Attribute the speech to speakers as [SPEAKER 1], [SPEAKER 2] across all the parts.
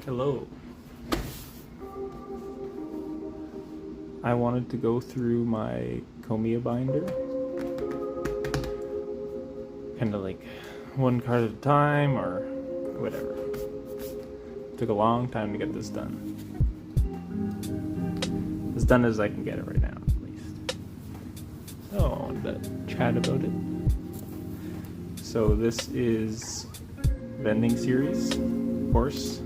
[SPEAKER 1] Hello. I wanted to go through my Komiya Binder, kind of like one card at a time or whatever. Took a long time to get this done. As done as I can get it right now, at least. So I wanted to chat about it. So this is Vending Series, of course.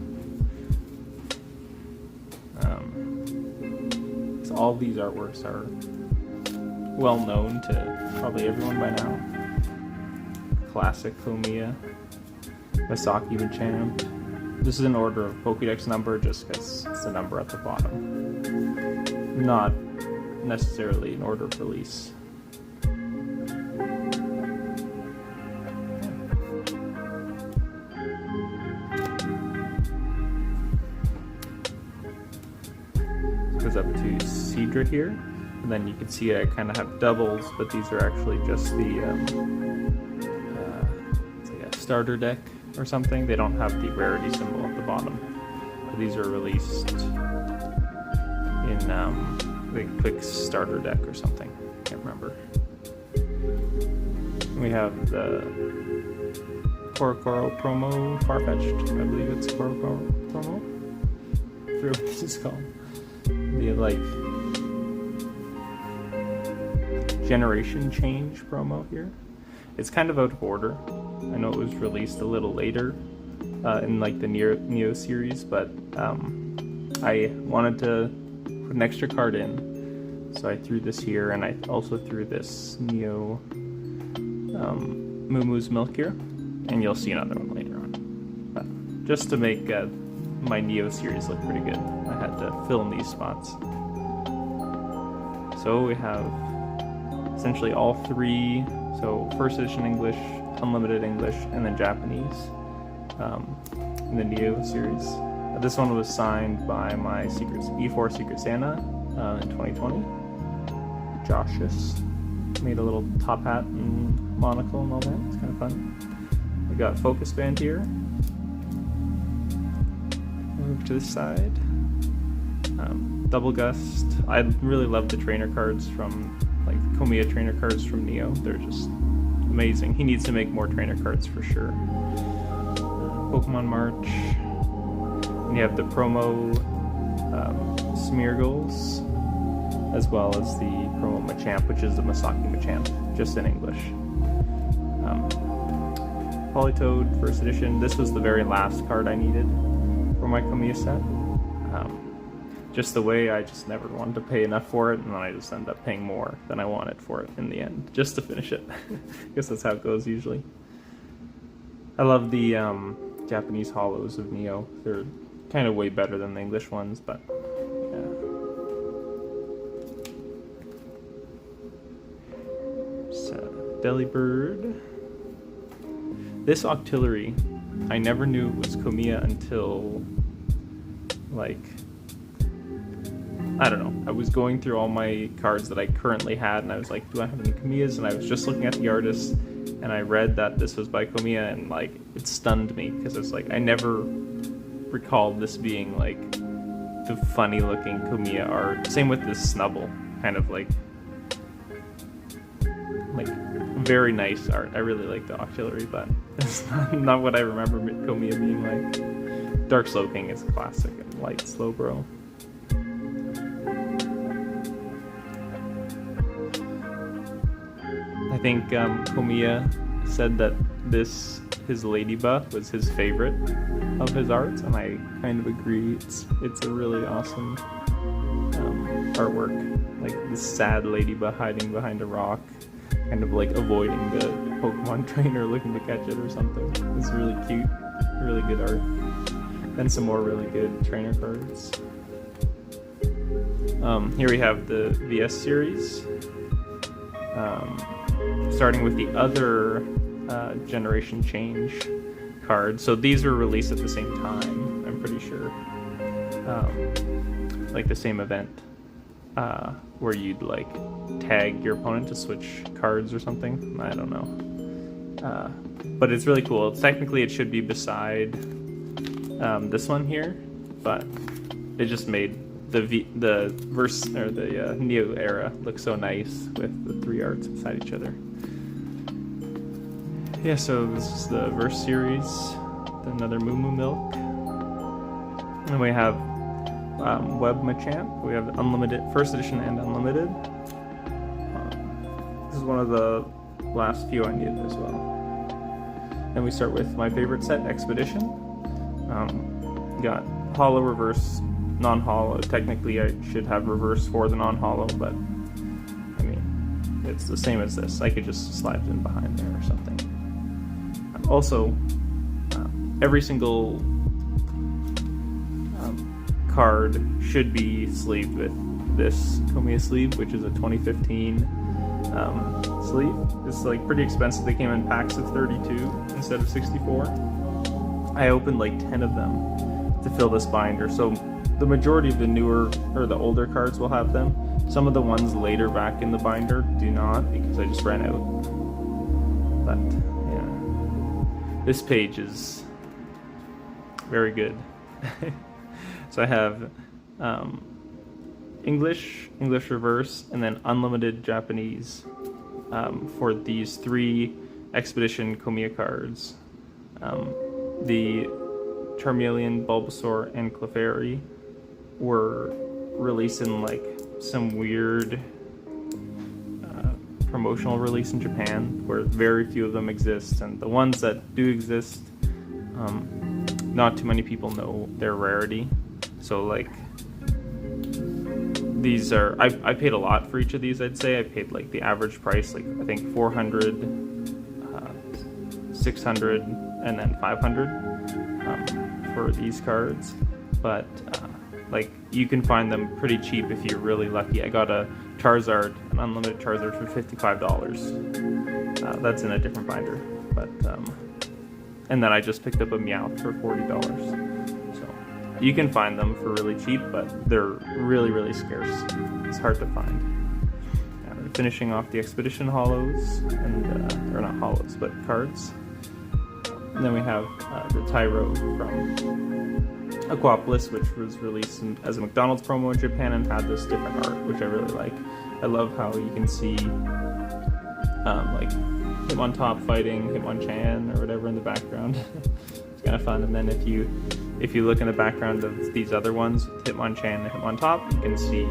[SPEAKER 1] All these artworks are well known to probably everyone by now. Classic Komiya, Masaki Machamp. This is in order of Pokédex number just because it's the number at the bottom. Not necessarily in order of release. Goes up to Cedra here, and then you can see I kind of have doubles, but these are actually just the it's like a starter deck or something. They don't have the rarity symbol at the bottom, but these are released in the quick starter deck or something. Can't remember. We have the Korokoro promo, Farfetch'd. I believe it's Korokoro promo. I forget what this is called. The like generation change promo here. It's kind of out of order. I know it was released a little later in like the Neo series, but I wanted to put an extra card in, so I threw this here, and I also threw this Neo Mumu's Milk here, and you'll see another one later on. But just to make my Neo series look pretty good, I had to fill in these spots. So we have essentially all three, so first edition English, unlimited English, and then Japanese in the Neo series. This one was signed by my E4 Secret Santa in 2020. Joshus made a little top hat and monocle and all that. It's kind of fun. We got Focus Band here. Move to this side. Double Gust. I really love the trainer cards from, like, Komiya trainer cards from Neo. They're just amazing. He needs to make more trainer cards for sure. Pokemon March. And you have the promo Smeargles, as well as the promo Machamp, which is the Masaki Machamp, just in English. Politoed, first edition. This was the very last card I needed for my Komiya set. Just the way I just never wanted to pay enough for it, and then I just ended up paying more than I wanted for it in the end, just to finish it. I guess that's how it goes usually. I love the Japanese holos of Neo. They're kind of way better than the English ones, but yeah. So, Delibird. This Octillery, I never knew it was Komiya until, like, I don't know. I was going through all my cards that I currently had, and I was like, do I have any Komiyas? And I was just looking at the artist, and I read that this was by Komiya, and like, it stunned me, because it's like, I never recalled this being like the funny looking Komiya art. Same with this Snubble, kind of like very nice art. I really like the Octillery, but it's not what I remember Komiya being like. Dark Slowking is classic, and Light Slowbro. I think Komiya said that his Ladybug was his favorite of his arts, and I kind of agree. It's a really awesome artwork. Like this sad Ladybug hiding behind a rock, kind of like avoiding the Pokemon trainer looking to catch it or something. It's really cute, really good art. Then some more really good trainer cards. Here we have the VS series. Starting with the other generation change cards. So these were released at the same time, I'm pretty sure. Like the same event, where you'd like tag your opponent to switch cards or something. I don't know. But it's really cool. Technically it should be beside this one here, but it just made the verse or the Neo era look so nice with the 3 arts beside each other. Yeah, so this is the Verse series, another Moo Moo Milk. And we have Web Machamp. We have Unlimited, first edition and Unlimited. This is one of the last few I needed as well. Then we start with my favorite set, Expedition. Got Hollow, Reverse, Non-Hollow. Technically I should have Reverse for the Non-Hollow, but I mean, it's the same as this. I could just slide it in behind there or something. Also, every single card should be sleeved with this Komiya sleeve, which is a 2015 sleeve. It's like pretty expensive. They came in packs of 32 instead of 64. I opened like 10 of them to fill this binder, so the majority of the newer or the older cards will have them. Some of the ones later back in the binder do not, because I just ran out. But yeah, this page is very good. So I have English Reverse, and then Unlimited Japanese for these 3 Expedition Komiya cards. The Charmeleon, Bulbasaur, and Clefairy were released in like some weird promotional release in Japan, where very few of them exist, and the ones that do exist, not too many people know their rarity. So like, these are, I paid a lot for each of these. I'd say I paid like the average price, like I think 400, 600, and then 500 for these cards. But like, you can find them pretty cheap if you're really lucky. I got a Charizard, an Unlimited Charizard for $55. That's in a different binder, but and then I just picked up a Meowth for $40. So you can find them for really cheap, but they're really scarce. It's hard to find. Finishing off the Expedition hollows, and or not hollows, but cards. And then we have the Tyro from Aquapolis, which was released as a McDonald's promo in Japan and had this different art, which I really like. I love how you can see like Hitmontop fighting Hitmonchan or whatever in the background. It's kind of fun. And then if you look in the background of these other ones, Hitmonchan and Hitmontop, you can see.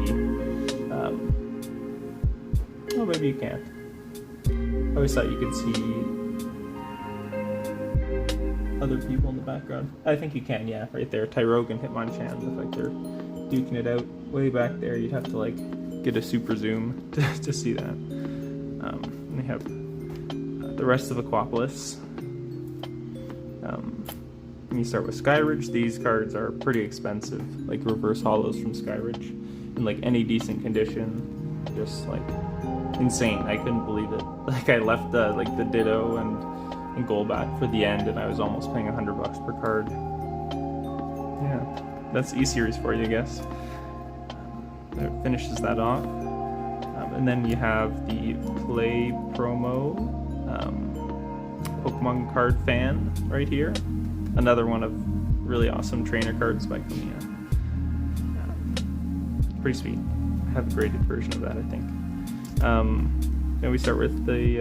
[SPEAKER 1] Oh, maybe you can't. I always thought you could see other people in the background. I think you can, yeah, right there. Tyrogue and Hitmonchan look like they're duking it out. Way back there, you'd have to like get a super zoom to see that. And we have the rest of Aquapolis. When you start with Skyridge, these cards are pretty expensive, like reverse hollows from Skyridge, in like any decent condition. Just like insane. I couldn't believe it. Like, I left like the Ditto and Golbat for the end, and I was almost paying $100 per card. Yeah, that's E-Series for you, I guess. That finishes that off. And then you have the Play Promo Pokemon card fan right here. Another one of really awesome trainer cards by Komiya. Pretty sweet. I have a graded version of that, I think. Then we start with the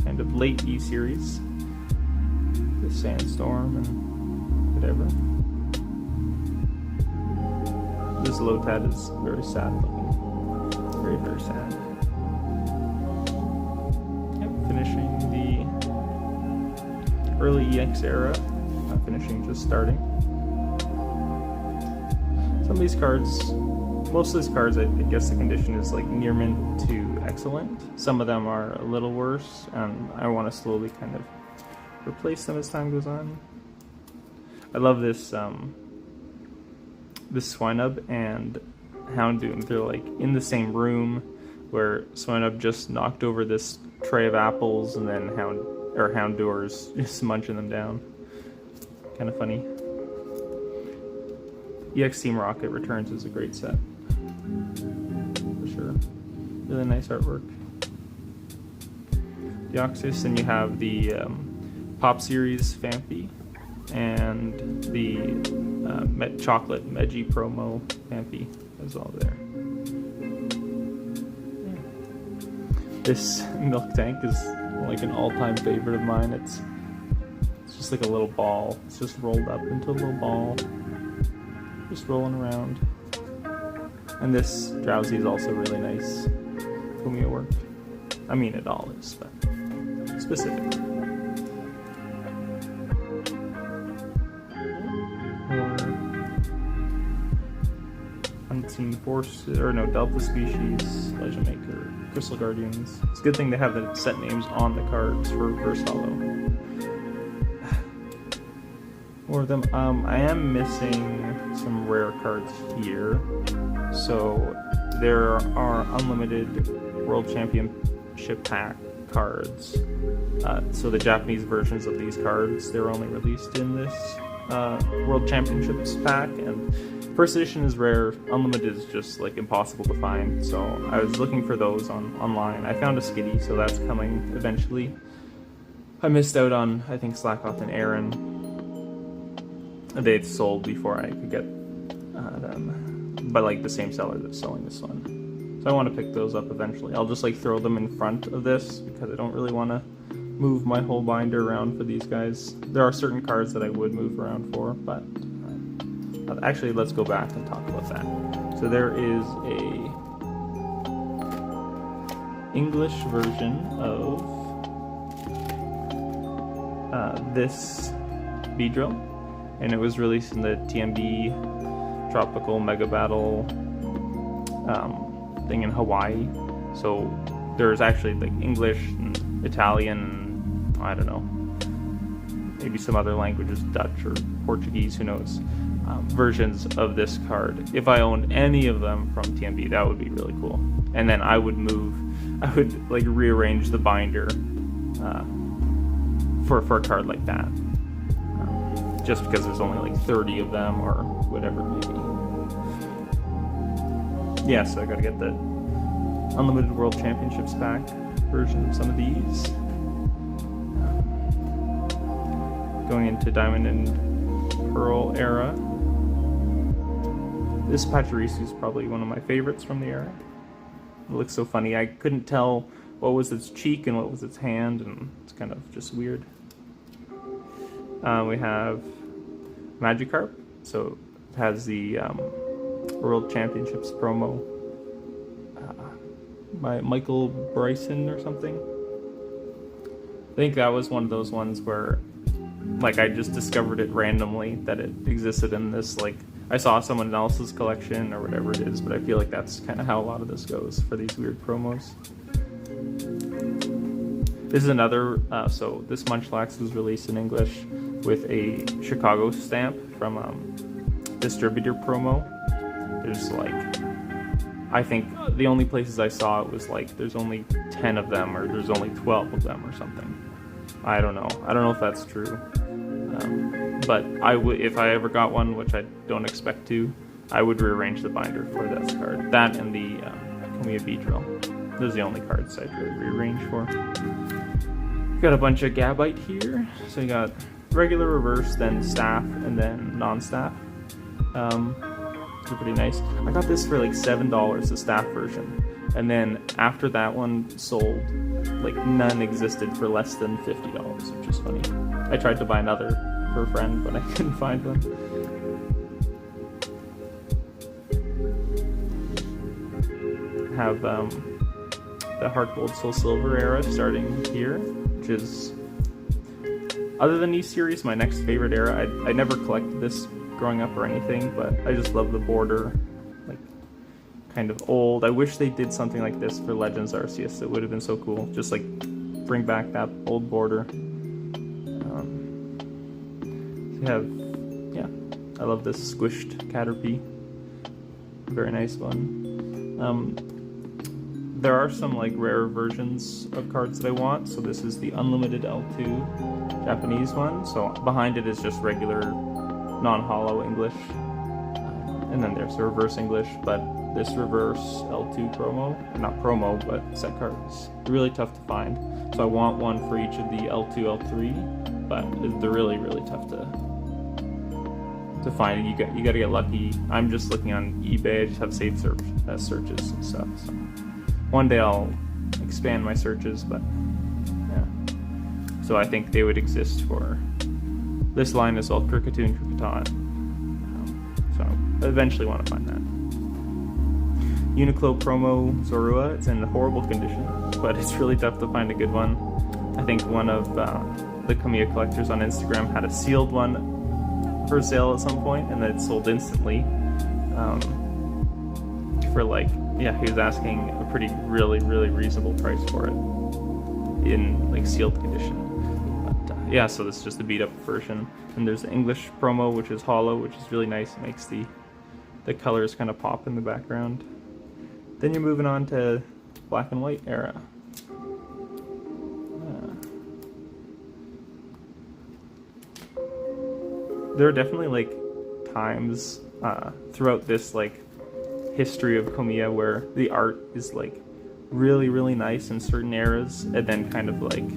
[SPEAKER 1] kind of late E-Series. The Sandstorm and whatever. This Lotad is very sad looking. Very sad. Yep, finishing the early EX era. Not finishing, just starting. Some of these cards, most of these cards, I guess the condition is like near mint to excellent. Some of them are a little worse, and I want to slowly kind of replace them as time goes on. I love this this Swinub and Houndoom. They're like in the same room, where Swinub just knocked over this tray of apples, and then Houndour's just munching them down. Kind of funny. EX Team Rocket Returns is a great set. For sure. Really nice artwork. Deoxys, and you have the Pop Series Phanpy. and the chocolate Meiji promo Pampy is all there. This milk tank is like an all-time favorite of mine. It's just like a little ball. It's just rolled up into a little ball, just rolling around. And this Drowsy is also really nice. Komiya work. I mean, it all is, but specifically. Or Unseen Forces, or no, Delta Species, Legend Maker, Crystal Guardians. It's a good thing to have the set names on the cards for Reverse Hollow. More of them. I am missing some rare cards here. So there are unlimited World Championship pack cards. So the Japanese versions of these cards, they're only released in this World Championships pack, and first edition is rare. Unlimited is just like impossible to find. So I was looking for those online. I found a Skitty, so that's coming eventually. I missed out on, I think, Slackoth and Aaron. They'd sold before I could get them, but like the same seller that's selling this one. So I want to pick those up eventually. I'll just like throw them in front of this because I don't really want to move my whole binder around for these guys. There are certain cards that I would move around for, but actually let's go back and talk about that. So there is a English version of this Beedrill, and it was released in the TMB Tropical Mega Battle thing in Hawaii. So there's actually like English and Italian and I don't know, maybe some other languages, Dutch or Portuguese, who knows, versions of this card. If I owned any of them from TMB, that would be really cool. And then I would like rearrange the binder for a card like that. Just because there's only like 30 of them or whatever maybe. Yeah, so I gotta get the Unlimited World Championships pack version of some of these. Going into Diamond and Pearl era. This Pachirisu is probably one of my favorites from the era. It looks so funny. I couldn't tell what was its cheek and what was its hand, and it's kind of just weird. We have Magikarp, so it has the World Championships promo by Michael Bryson or something. I think that was one of those ones where like I just discovered it randomly that it existed in this, like I saw someone else's collection or whatever it is, but I feel like that's kind of how a lot of this goes for these weird promos. This is another, so this Munchlax was released in English with a Chicago stamp from distributor promo. There's like, I think the only places I saw it was like there's only 10 of them or there's only 12 of them or something. I don't know. I don't know if that's true. But I would, if I ever got one, which I don't expect to, I would rearrange the binder for this card. That and the Komiya Binder. Those are the only cards I'd really rearrange for. Got a bunch of Gabite here. So you got regular, reverse, then staff, and then non-staff. They're pretty nice. I got this for like $7, the staff version. And then after that one sold, like none existed for less than $50, which is funny. I tried to buy another for a friend, but I couldn't find one. Have the Heart Gold Soul Silver era starting here, which is, other than these series, my next favorite era. I never collected this growing up or anything, but I just love the border, like kind of old. I wish they did something like this for Legends Arceus. It would have been so cool. Just like bring back that old border. So you have, yeah, I love this squished Caterpie. Very nice one. There are some like rare versions of cards that I want. So this is the Unlimited L2 Japanese one. So behind it is just regular non-hollow English. And then there's the reverse English, but this reverse L2 promo, not promo, but set card is really tough to find. So I want one for each of the L2, L3, but they're really, really tough to to find it. You got to get lucky. I'm just looking on eBay. I just have saved searches and stuff. So one day I'll expand my searches, but yeah. So I think they would exist for this line as well, Kricketune, Kricketot. So I eventually want to find that. Uniqlo Promo Zorua. It's in horrible condition, but it's really tough to find a good one. I think one of the Komiya collectors on Instagram had a sealed one for sale at some point, and then it sold instantly. For like, yeah, he was asking a really reasonable price for it in like sealed condition. But yeah, so this is just a beat up version. And there's the English promo, which is hollow, which is really nice. It makes the colors kind of pop in the background. Then you're moving on to black and white era. There are definitely like times throughout this like history of Komiya where the art is like really nice in certain eras, and then kind of like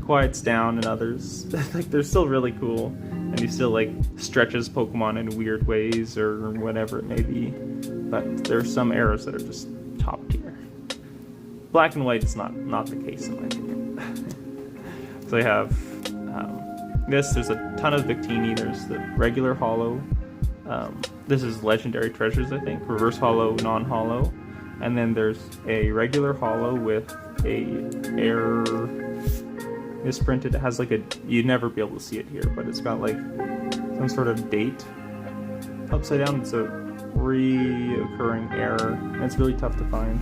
[SPEAKER 1] quiets down in others. Like they're still really cool, and he still like stretches Pokemon in weird ways or whatever it may be. But there are some eras that are just top tier. Black and white is not the case in my opinion. So I have this. There's a ton of Victini. There's the regular hollow. This is Legendary Treasures, I think. Reverse hollow, non-hollow. And then there's a regular hollow with a air misprinted. It has like a, you'd never be able to see it here, but it's got like some sort of date upside down. It's a reoccurring error, and it's really tough to find.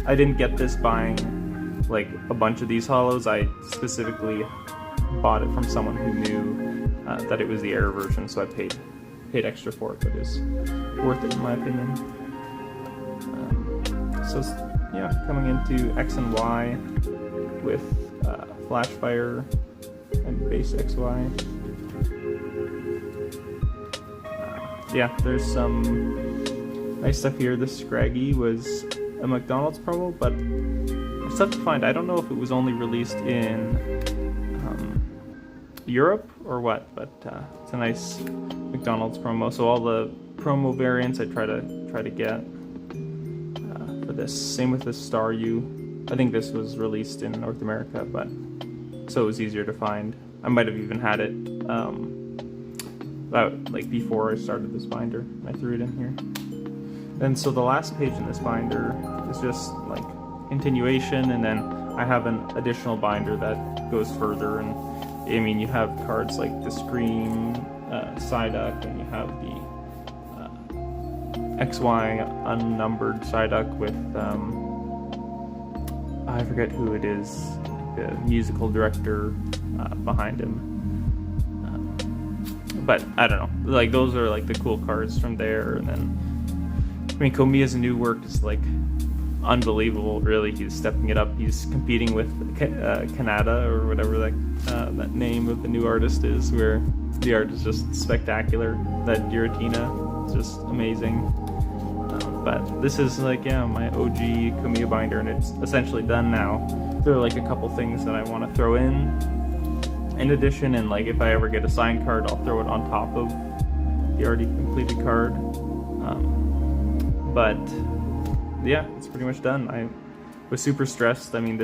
[SPEAKER 1] I didn't get this buying like a bunch of these hollows. I specifically bought it from someone who knew that it was the error version, so I paid extra for it, but it's worth it in my opinion. So yeah, coming into X and Y with Flashfire and base XY. Yeah, there's some nice stuff here. This Scraggy was a McDonald's promo, but it's tough to find. I don't know if it was only released in Europe or what, but it's a nice McDonald's promo. So all the promo variants I try to get for this. Same with this Star U. I think this was released in North America, but so it was easier to find. I might have even had it about like before I started this binder. I threw it in here. And so the last page in this binder is just like continuation, and then I have an additional binder that goes further. And I mean, you have cards like the Scream, Psyduck, and you have the XY unnumbered Psyduck with I forget who it is, the musical director behind him. But I don't know, like those are like the cool cards from there. And then I mean, Komiya's new work is like unbelievable, really. He's stepping it up. He's competing with Kanata or whatever that name of the new artist is, where the art is just spectacular. That Giratina is just amazing. But this is like, yeah, my OG Komiya binder, and it's essentially done now. There are like a couple things that I want to throw in addition, and like if I ever get a signed card, I'll throw it on top of the already completed card. But yeah, it's pretty much done. I was super stressed. I mean,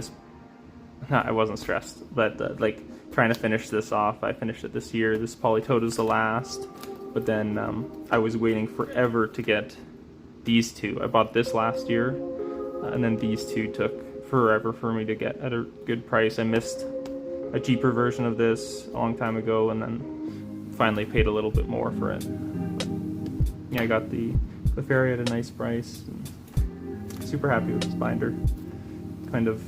[SPEAKER 1] I wasn't stressed, but like trying to finish this off. I finished it this year. This Politota's the last, but then I was waiting forever to get these two. I bought this last year, and then these two took forever for me to get at a good price. I missed a cheaper version of this a long time ago, and then finally paid a little bit more for it. Yeah, I got the fairy at a nice price. Super happy with this binder. Kind of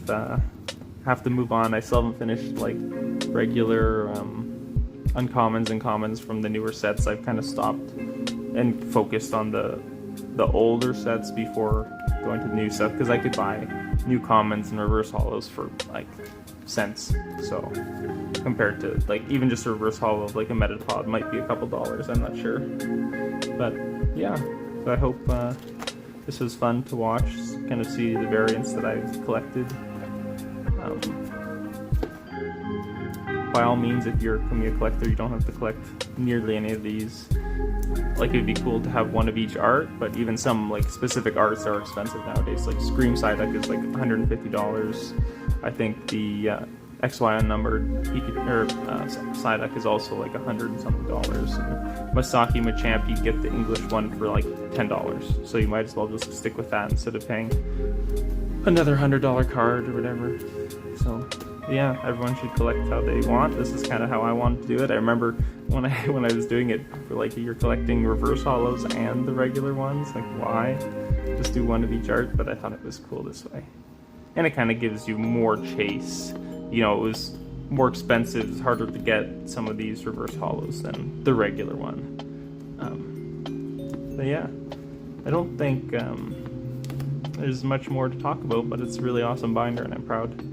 [SPEAKER 1] have to move on. I still haven't finished like regular uncommons and commons from the newer sets. I've kind of stopped and focused on the older sets before going to the new stuff, because I could buy new commons and reverse hollows for like cents. So compared to like even just a reverse hollow of like a Metapod might be a couple dollars. I'm not sure, but yeah. So I hope this was fun to watch, kind of see the variants that I've collected. by all means, if you're a Komiya collector, you don't have to collect nearly any of these. Like, it'd be cool to have one of each art, but even some like specific arts are expensive nowadays. Like Scream Psyduck is like $150. I think the XY Unnumbered Psyduck is also like $100 and something. And Masaki Machamp, you get the English one for like $10. So you might as well just stick with that instead of paying another $100 card or whatever. So yeah, everyone should collect how they want. This is kind of how I wanted to do it. I remember when I was doing it for like, you're collecting reverse hollows and the regular ones. Like, why? Just do one of each art. But I thought it was cool this way, and it kind of gives you more chase. You know, it was more expensive. It's harder to get some of these reverse hollows than the regular one. But yeah, I don't think there's much more to talk about. But it's a really awesome binder, and I'm proud to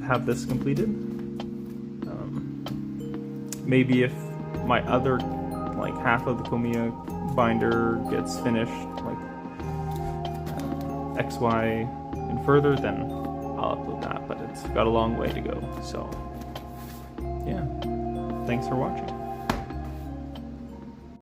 [SPEAKER 1] have this completed. Maybe if my other, like, half of the Komiya binder gets finished, like XY and further, then I'll upload that, but it's got a long way to go. So yeah, thanks for watching.